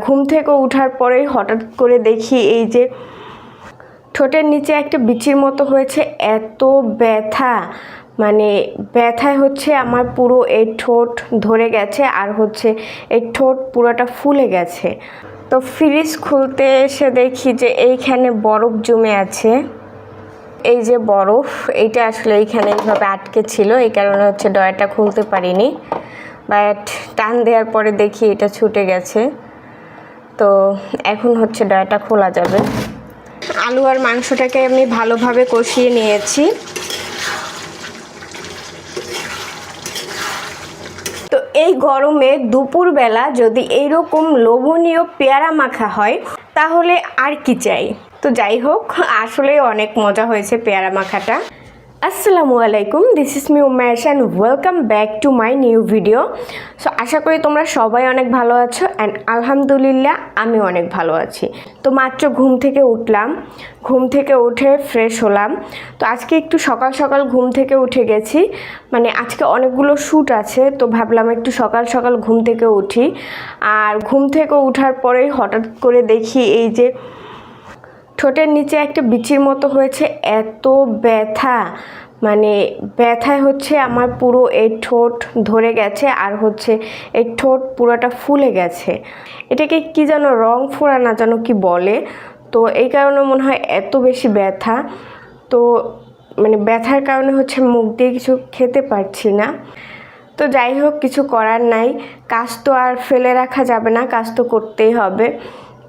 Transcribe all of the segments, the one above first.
ঘুম থেকে ওঠার পরেই হঠাৎ করে দেখি এই যে ঠোঁটের নিচে একটা বিচির মতো হয়েছে। এত ব্যথা, মানে ব্যথায় হচ্ছে আমার পুরো এই ঠোঁট ধরে গেছে, আর হচ্ছে এই ঠোঁট পুরোটা ফুলে গেছে। তো ফ্রিজ খুলতে এসে দেখি যে এইখানে বরফ জমে আছে। এই যে বরফ, এইটা আসলে এইখানে এইভাবে আটকে ছিল, এই কারণে হচ্ছে ডয়ারটা খুলতে পারিনি। বাট টান দেওয়ার পরে দেখি এটা ছুটে গেছে। তো এখন হচ্ছে ডয়ারটা খোলা যাবে। আলু আর মাংসটাকে আমি ভালোভাবে কষিয়ে নিয়েছি। তো এই গরমে দুপুরবেলা যদি এইরকম লোভনীয় পেয়ারা মাখা হয় তাহলে আর কি চাই। তো যাই হোক, আসলে অনেক মজা হয়েছে পেয়ারা মাখাটা। আসসালামু আলাইকুম, this is me Ummaish and welcome back to my new video. So আশা করি তোমরা সবাই অনেক ভালো আছো, অ্যান্ড আলহামদুলিল্লাহ আমি অনেক ভালো আছি। তো মাত্র ঘুম থেকে উঠলাম, ঘুম থেকে উঠে ফ্রেশ হলাম। তো আজকে একটু সকাল সকাল ঘুম থেকে উঠে গেছি, মানে আজকে অনেকগুলো শ্যুট আছে, তো ভাবলাম একটু সকাল সকাল ঘুম থেকে উঠি। আর ঘুম থেকে ওঠার পরেই হঠাৎ করে দেখি এই যে ঠোঁটের নিচে একটা বিচির মতো হয়েছে। এত ব্যথা, মানে ব্যথায় হচ্ছে আমার পুরো এই ঠোঁট ধরে গেছে, আর হচ্ছে এই ঠোঁট পুরোটা ফুলে গেছে। এটাকে কি যেন রং ফোড়া না যেন কি বলে। তো এই কারণে মনে হয় এত বেশি ব্যথা। তো মানে ব্যথার কারণে হচ্ছে মুখ দিয়ে কিছু খেতে পারছি না। তো যাই হোক, কিছু করার নাই, কাজ তো আর ফেলে রাখা যাবে না, কাজ তো করতেই হবে।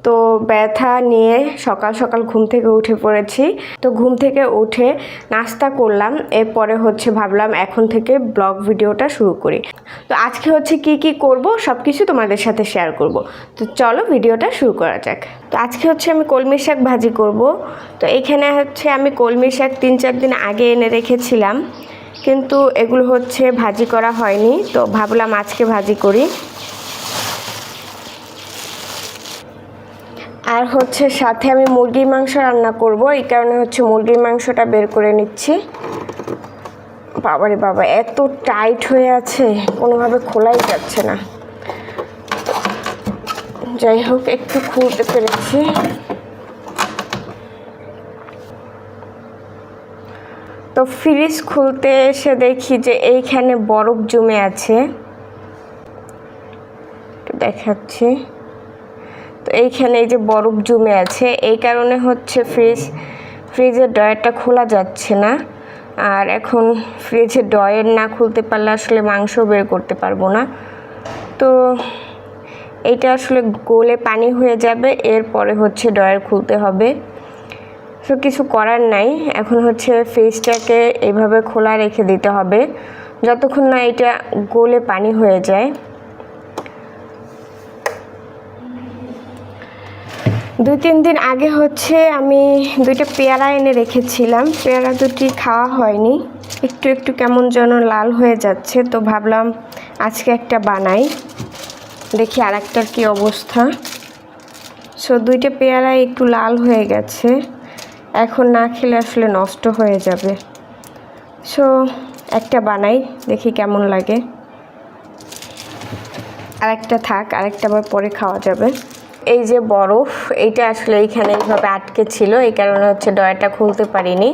তো ব্যথা নিয়ে সকাল সকাল ঘুম থেকে উঠে পড়েছি। তো ঘুম থেকে উঠে নাস্তা করলাম, এরপরে হচ্ছে ভাবলাম এখন থেকে ব্লগ ভিডিওটা শুরু করি। তো আজকে হচ্ছে কি কি করব সব কিছু তোমাদের সাথে শেয়ার করব। তো চলো ভিডিওটা শুরু করা যাক। তো আজকে হচ্ছে আমি কলমি শাক ভাজি করব। তো এইখানে হচ্ছে আমি কলমি শাক 3-4 দিন আগে এনে রেখেছিলাম, কিন্তু এগুলো হচ্ছে ভাজি করা হয়নি, তো ভাবলাম আজকে ভাজি করি। আর হচ্ছে সাথে আমি মুরগির মাংস রান্না করব, এই কারণে হচ্ছে মুরগির মাংসটা বের করে নিচ্ছি। বাবারে বাবা, এত টাইট হয়ে আছে, কোনোভাবে খোলাই যাচ্ছে না। যাই হোক, একটু খুলতে পেরেছি। তো ফ্রিজ খুলতে এসে দেখি যে এইখানে বরফ জমে আছে, দেখাচ্ছি। তো এইখানে এই যে বরফ জমে আছে, এই কারণে হচ্ছে ফ্রিজের ডয়ারটা খোলা যাচ্ছে না। আর এখন ফ্রিজের ডয়ার না খুলতে পারলে আসলে মাংস বের করতে পারবো না। তো এইটা আসলে গলে পানি হয়ে যাবে, এরপরে হচ্ছে ডয়ার খুলতে হবে। তো কিছু করার নাই, এখন হচ্ছে ফ্রিজটাকে এইভাবে খোলা রেখে দিতে হবে যতক্ষণ না এটা গলে পানি হয়ে যায়। 2-3 দিন আগে হচ্ছে আমি 2টা পেয়ারা এনে রেখেছিলাম, পেয়ারা দুটি খাওয়া হয়নি, একটু একটু কেমন যেন লাল হয়ে যাচ্ছে। তো ভাবলাম আজকে একটা বানাই, দেখি আর একটার কী অবস্থা। সো 2টা পেয়ারা একটু লাল হয়ে গেছে, এখন না খেলে আসলে নষ্ট হয়ে যাবে। সো একটা বানাই, দেখি কেমন লাগে। আরেকটা থাক, আরেকটা আবার পরে খাওয়া যাবে। এই যে বরফ, এইটা আসলে এইখানে এইভাবে আটকে ছিল, এই কারণে হচ্ছে ডয়ারটা খুলতে পারিনি।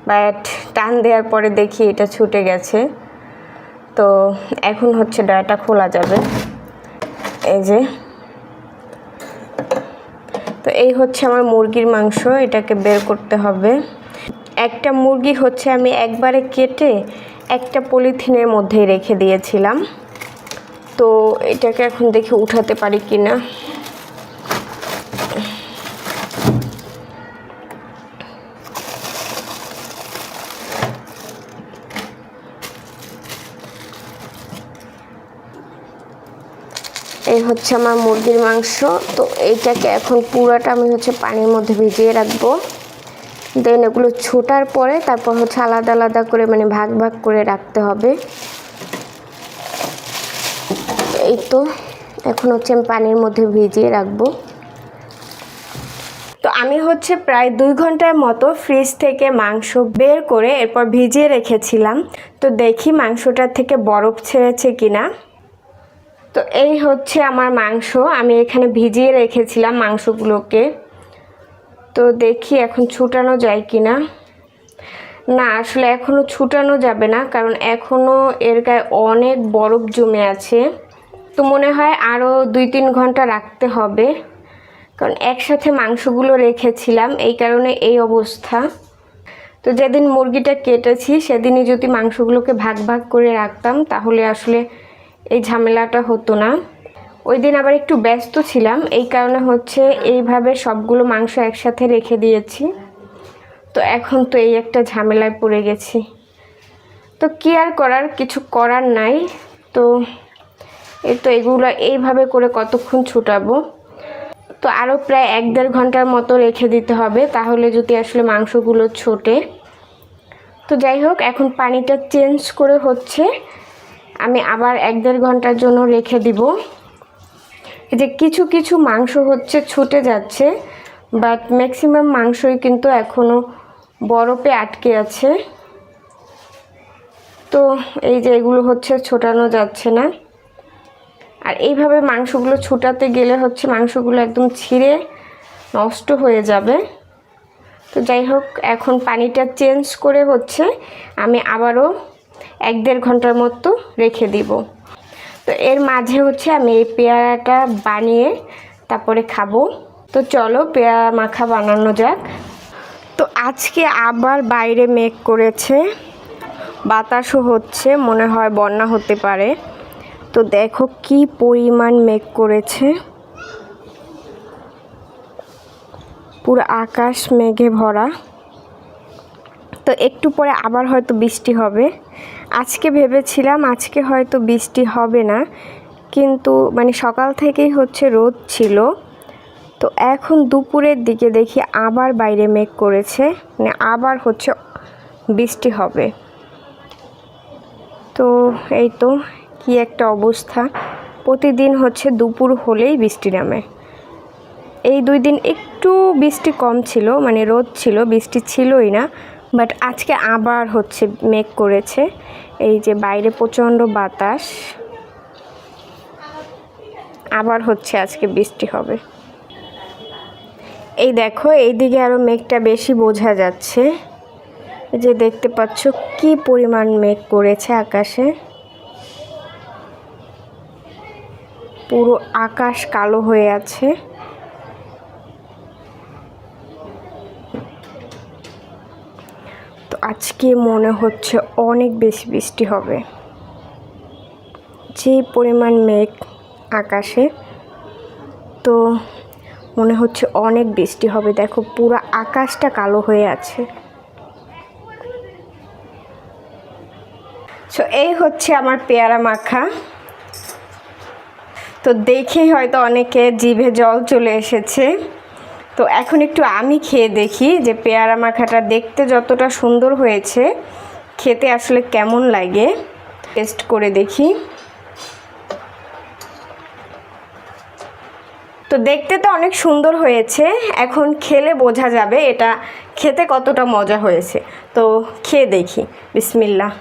বাট টান দেওয়ার পরে দেখি এটা ছুটে গেছে। তো এখন হচ্ছে ডয়ারটা খোলা যাবে। এই যে, তো এই হচ্ছে আমার মুরগির মাংস, এটাকে বের করতে হবে। একটা মুরগি হচ্ছে আমি একবারে কেটে একটা পলিথিনের মধ্যেই রেখে দিয়েছিলাম। তো এটাকে এখন দেখি উঠাতে পারি কিনা। এই হচ্ছে আমার মুরগির মাংস। তো এইটাকে এখন পুরাটা আমি হচ্ছে পানির মধ্যে ভিজিয়ে রাখবো। দেন এগুলো ছোটার পরে তারপর হচ্ছে আলাদা আলাদা করে, মানে ভাগ ভাগ করে রাখতে হবে। এই তো এখন হচ্ছে আমি পানির মধ্যে ভিজিয়ে রাখবো। তো আমি হচ্ছে প্রায় 2 ঘন্টার মতো ফ্রিজ থেকে মাংস বের করে এরপর ভিজিয়ে রেখেছিলাম। তো দেখি মাংসটার থেকে বরফ ছেড়েছে কিনা। তো এই হচ্ছে আমার মাংস, আমি এখানে ভিজিয়ে রেখেছিলাম মাংসগুলোকে। তো দেখি এখন ছুটানো যায় কি না। না, আসলে এখনও ছুটানো যাবে না, কারণ এখনও এর গায়ে অনেক বরফ জমে আছে। তো মনে হয় আরও 2-3 ঘন্টা রাখতে হবে, কারণ একসাথে মাংসগুলো রেখেছিলাম, এই কারণে এই অবস্থা। তো যেদিন মুরগিটা কেটেছি সেদিনই যদি মাংসগুলোকে ভাগ ভাগ করে রাখতাম তাহলে আসলে এই ঝামেলাটা হতো না। ওই দিন আবার একটু ব্যস্ত ছিলাম, এই কারণে হচ্ছে এইভাবে সবগুলো মাংস একসাথে রেখে দিয়েছি। তো এখন তো এই একটা ঝামেলায় পড়ে গেছি। তো কি আর করার, কিছু করার নাই। তো এগুলো এইভাবে করে কতক্ষণ ছুটাবো। তো আরও প্রায় 1-1.5 ঘন্টার মতো রেখে দিতে হবে, তাহলে যদি আসলে মাংসগুলো ছোটে। তো যাই হোক, এখন পানিটা চেঞ্জ করে হচ্ছে আমি আবার 1-1.5 ঘন্টার জন্য রেখে দিব। এই যে কিছু কিছু মাংস হচ্ছে ছুটে যাচ্ছে, বাট ম্যাক্সিমাম মাংসই কিন্তু এখনও বরফে আটকে আছে। তো এই যে এগুলো হচ্ছে ছোটানো যাচ্ছে না, আর এইভাবে মাংসগুলো ছুটাতে গেলে হচ্ছে মাংসগুলো একদম ছিঁড়ে নষ্ট হয়ে যাবে। তো যাই হোক, এখন পানিটা চেঞ্জ করে হচ্ছে আমি আবারও 1-1.5 ঘন্টার মতো রেখে দিব। তো এর মাঝে হচ্ছে আমি এই পেয়ারাটা বানিয়ে তারপরে খাবো। তো চলো পেয়ারা মাখা বানানো যাক। তো আজকে আবার বাইরে মেঘ করেছে, বাতাসও হচ্ছে, মনে হয় বন্যা হতে পারে। তো দেখো কি পরিমাণ মেঘ করেছে, পুরো আকাশ মেঘে ভরা। তো একটু পরে আবার হয়তো বৃষ্টি হবে। আজকে ভেবেছিলাম আজকে হয়তো বৃষ্টি হবে না, কিন্তু মানে সকাল থেকেই হচ্ছে রোদ ছিল। তো এখন দুপুরের দিকে দেখি আবার বাইরে মেঘ করেছে, মানে আবার হচ্ছে বৃষ্টি হবে। তো এই তো কি একটা অবস্থা, প্রতিদিন হচ্ছে দুপুর হলেই বৃষ্টি নামে। এই 2 দিন একটু বৃষ্টি কম ছিল, মানে রোদ ছিল, বৃষ্টি ছিলই না। বাট আজকে আবার হচ্ছে মেঘ করেছে। এই যে বাইরে প্রচণ্ড বাতাস, আবার হচ্ছে আজকে বৃষ্টি হবে। এই দেখো এইদিকে আরও মেঘটা বেশি বোঝা যাচ্ছে, যে দেখতে পাচ্ছ কি পরিমাণ মেঘ করেছে আকাশে, পুরো আকাশ কালো হয়ে আছে। তো আজকে মনে হচ্ছে অনেক বেশি বৃষ্টি হবে, যে পরিমাণ মেঘ আকাশে। তো মনে হচ্ছে অনেক বৃষ্টি হবে, দেখো পুরো আকাশটা কালো হয়ে আছে। সো এই হচ্ছে আমার পেয়ারা মাখা। তো দেখেই হয়তো অনেকে জিভে জল চলে এসেছে। তো এখন একটু আমি খেয়ে দেখি যে পেয়ারা মাখাটা দেখতে যতটা সুন্দর হয়েছে, খেতে আসলে কেমন লাগে, টেস্ট করে দেখি। তো দেখতে তো অনেক সুন্দর হয়েছে, এখন খেলে বোঝা যাবে এটা খেতে কতটা মজা হয়েছে। তো খেয়ে দেখি, বিসমিল্লাহ।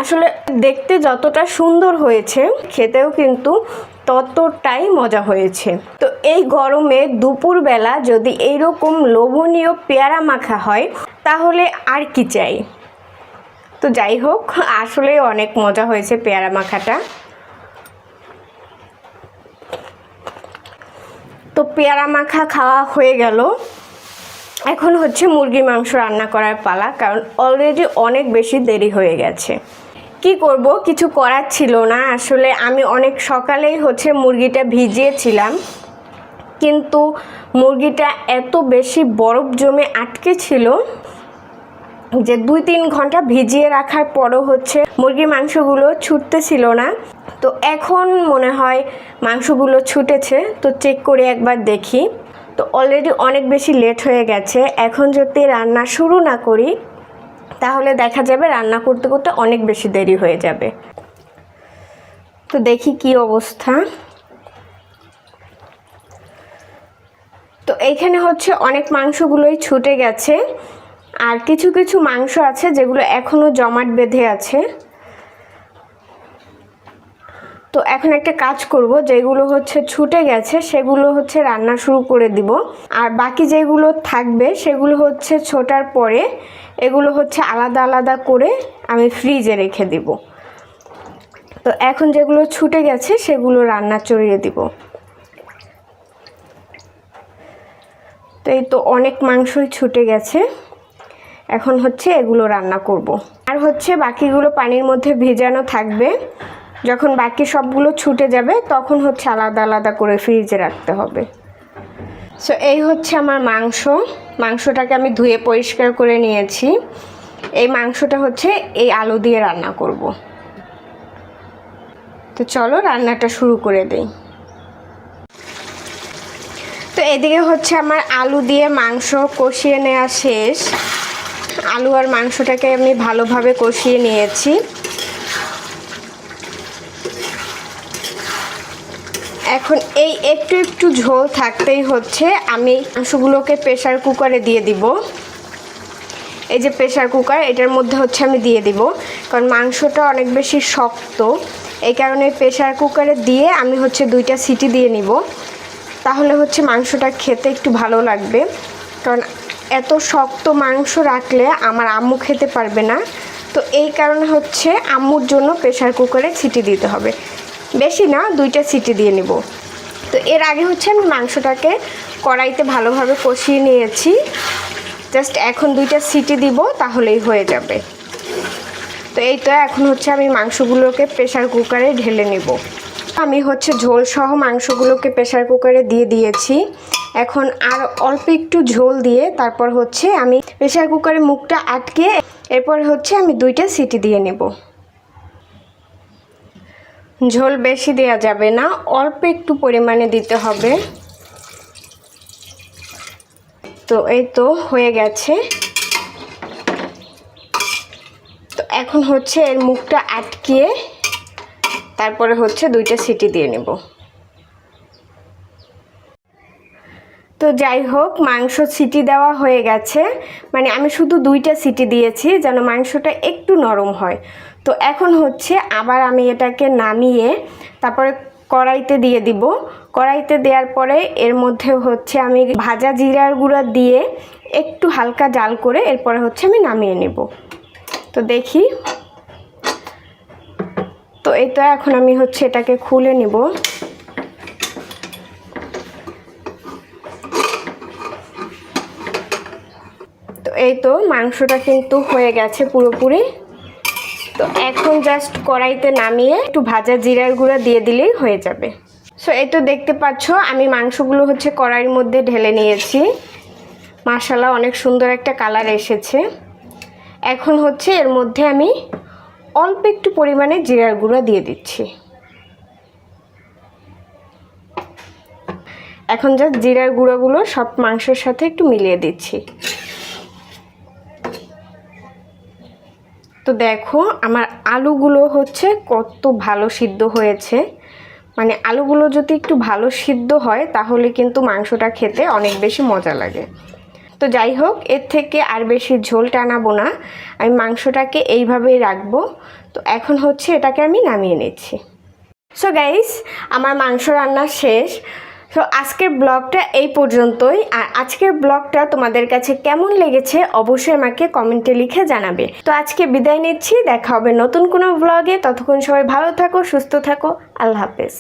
আসলে দেখতে যতটা সুন্দর হয়েছে, খেতেও কিন্তু ততটাই মজা হয়েছে। তো এই গরমে দুপুরবেলা যদি এইরকম লোভনীয় পেয়ারা মাখা হয় তাহলে আর কি চাই। তো যাই হোক, আসলে অনেক মজা হয়েছে পেয়ারা মাখাটা। তো পেয়ারা মাখা খাওয়া হয়ে গেল, এখন হচ্ছে মুরগির মাংস রান্না করার পালা, কারণ অলরেডি অনেক বেশি দেরি হয়ে গেছে। কি করব, কিছু করার ছিল না। আসলে আমি অনেক সকালেই হচ্ছে মুরগিটা ভিজিয়েছিলাম, কিন্তু মুরগিটা এত বেশি বরফ জমে আটকে ছিল যে 2-3 ঘন্টা ভিজিয়ে রাখার পরও হচ্ছে মুরগির মাংসগুলো ছুটতেছিল না। তো এখন মনে হয় মাংসগুলো ছুটেছে, তো চেক করে একবার দেখি। তো অলরেডি অনেক বেশি লেট হয়ে গেছে, এখন যদি রান্না শুরু না করি তাহলে দেখা যাবে রান্না করতে করতে অনেক বেশি দেরি হয়ে যাবে। তো দেখি কি অবস্থা। তো এইখানে হচ্ছে অনেক মাংসগুলোই ছুটে গেছে, আর কিছু কিছু মাংস আছে যেগুলো এখনও জমাট বেঁধে আছে। তো এখন একটা কাজ করব, যেগুলো হচ্ছে ছুটে গেছে সেগুলো হচ্ছে রান্না শুরু করে দিব, আর বাকি যেগুলো থাকবে সেগুলো হচ্ছে ছোটার পরে এগুলো হচ্ছে আলাদা আলাদা করে আমি ফ্রিজে রেখে দিব। তো এখন যেগুলো ছুটে গেছে সেগুলো রান্না চড়িয়ে দিব। তো এই তো অনেক মাংসই ছুটে গেছে, এখন হচ্ছে এগুলো রান্না করব। আর হচ্ছে বাকিগুলো পানির মধ্যে ভেজানো থাকবে, যখন বাকি সবগুলো ছুটে যাবে তখন হচ্ছে আলাদা আলাদা করে ফ্রিজে রাখতে হবে। সো এই হচ্ছে আমার মাংসটাকে আমি ধুয়ে পরিষ্কার করে নিয়েছি। এই মাংসটা হচ্ছে এই আলু দিয়ে রান্না করব। তো চলো রান্নাটা শুরু করে দেই। তো এদিকে হচ্ছে আমার আলু দিয়ে মাংস কষিয়ে নেওয়া শেষ। আলু আর মাংসটাকে আমি ভালোভাবে কষিয়ে নিয়েছি। এখন এই একটু একটু ঝোল থাকতেই হচ্ছে আমি মাংসগুলোকে প্রেসার কুকারে দিয়ে দিব। এই যে প্রেসার কুকার, এটার মধ্যে হচ্ছে আমি দিয়ে দিব, কারণ মাংসটা অনেক বেশি শক্ত। এই কারণে প্রেসার কুকারে দিয়ে আমি হচ্ছে 2টা সিটি দিয়ে নিব, তাহলে হচ্ছে মাংসটা খেতে একটু ভালো লাগবে। কারণ এত শক্ত মাংস রাখলে আমার আম্মু খেতে পারবে না। তো এই কারণে হচ্ছে আম্মুর জন্য প্রেসার কুকারে সিটি দিতে হবে, বেশি না 2টা সিটি দিয়ে নিব। তো এর আগে হচ্ছে আমি মাংসটাকে কড়াইতে ভালোভাবে কষিয়ে নিয়েছি, জাস্ট এখন 2টা সিটি দিব তাহলেই হয়ে যাবে। তো এই তো এখন হচ্ছে আমি মাংসগুলোকে প্রেসার কুকারে ঢেলে নেব। আমি হচ্ছে ঝোল সহ মাংসগুলোকে প্রেসার কুকারে দিয়ে দিয়েছি। এখন আর অল্প একটু ঝোল দিয়ে তারপর হচ্ছে আমি প্রেসার কুকারের মুখটা আটকে এরপর হচ্ছে আমি 2টা সিটি দিয়ে নেব। ঝোল বেশি দেওয়া যাবে না, অল্প একটু পরিমাণে দিতে হবে। তো এই তো হয়ে গেছে। তো এখন হচ্ছে এর মুখটা আটকিয়ে তারপরে হচ্ছে 2টা সিটি দিয়ে নেব। তো যাই হোক, মাংস সিটি দেওয়া হয়ে গেছে, মানে আমি শুধু 2টা সিটি দিয়েছি যেন মাংসটা একটু নরম হয়। তো এখন হচ্ছে আবার আমি এটাকে নামিয়ে তারপরে কড়াইতে দিয়ে দিব। কড়াইতে দেওয়ার পরে এর মধ্যে হচ্ছে আমি ভাজা জিরার গুঁড়া দিয়ে একটু হালকা জাল করে এরপরে হচ্ছে আমি নামিয়ে নেব। তো দেখি, তো এই তো এখন আমি হচ্ছে এটাকে খুলে নিব। তো এই তো মাংসটা কিন্তু হয়ে গেছে পুরোপুরি। তো এখন জাস্ট কড়াইতে নামিয়ে একটু ভাজা জিরার গুঁড়া দিয়ে দিলেই হয়ে যাবে। সো এই তো দেখতে পাচ্ছ আমি মাংসগুলো হচ্ছে কড়াইয়ের মধ্যে ঢেলে নিয়েছি। মাশাআল্লাহ অনেক সুন্দর একটা কালার এসেছে। এখন হচ্ছে এর মধ্যে আমি অল্প একটু পরিমাণে জিরার গুঁড়া দিয়ে দিচ্ছি। এখন জাস্ট জিরার গুঁড়োগুলো সব মাংসের সাথে একটু মিলিয়ে দিচ্ছি। তো দেখো আমার আলুগুলো হচ্ছে কত ভালো সিদ্ধ হয়েছে, মানে আলুগুলো যদি একটু ভালো সিদ্ধ হয় তাহলে কিন্তু মাংসটা খেতে অনেক বেশি মজা লাগে। তো যাই হোক, এর থেকে আর বেশি ঝোল টানাবো না, আমি মাংসটাকে এইভাবেই রাখবো। তো এখন হচ্ছে এটাকে আমি নামিয়ে নিচ্ছি। সো গাইস, আমার মাংস রান্না শেষ। সো আজকের ব্লগটা এই পর্যন্তই। আর আজকের ব্লগটা তোমাদের কাছে কেমন লেগেছে অবশ্যই আমাকে কমেন্টে লিখে জানাবে। তো আজকে বিদায় নিচ্ছি, দেখা হবে নতুন কোনো ব্লগে। ততক্ষণ সবাই ভালো থাকো, সুস্থ থাকো, আল্লাহ হাফেজ।